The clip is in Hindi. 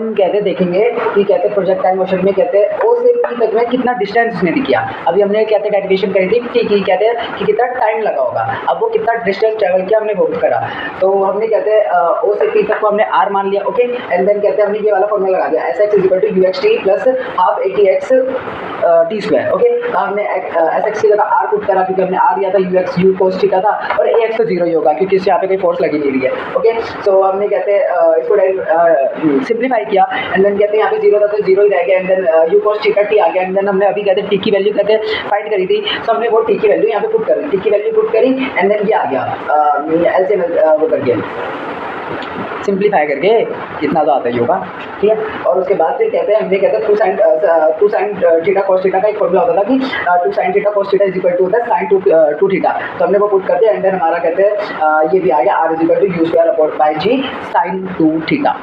हम कहते देखेंगे कि कहते प्रोजेक्टाइल मोशन में कहते ओ से पी तक में कितना डिस्टेंस उसने किया। अभी हमने कहते डेरिवेशन करी थी कि कहते हैं कि कितना टाइम लगा होगा, अब वो कितना डिस्टेंस ट्रेवल किया हमने वो करा। तो हमने कहते हैं ओ से पी तक को हमने आर मान लिया, ओके। एंड देन कहते हैं हमने ये वाला फॉर्मूला लगा दिया, s x is equal to u x t plus half a t x t square, okay. हमने एस एक्स की जगह आर पुट करा क्योंकि हमने आर दिया था you x you cos theta था, और ए एक्स तो जीरो ही होगा क्योंकि इससे यहाँ पे कोई फोर्स लगी नहीं रही है, ओके। सो हमने कहते हैं इसको सिंप्लीफाई किया एंड देन कहते हैं यहाँ पे जीरो था तो जीरो ही रह गया, and then u cos theta T आ गया। एंड देन हमने अभी कहते हैं टी की वैल्यू कहते हैं फाइंड करी थी, सो हमने वो टी की वैल्यू यहाँ पे पुट करी, टी की वैल्यू पुट करी एंड देन ये आ गया एलसीएम वो करके सिंप्लीफाई करके इतना तो आता ही होगा, ठीक है। और उसके बाद फिर कहते हैं हमने कहते हैं two sine theta cos theta का एक फॉर्मूला होता था कि two sine theta cos theta is equal to होता है साइन टू थीटा, तो हमने वो पुट कर दिया एंड देन हमारा कहते हैं ये भी आ गया r is equal to u square upon by g sine 2 theta.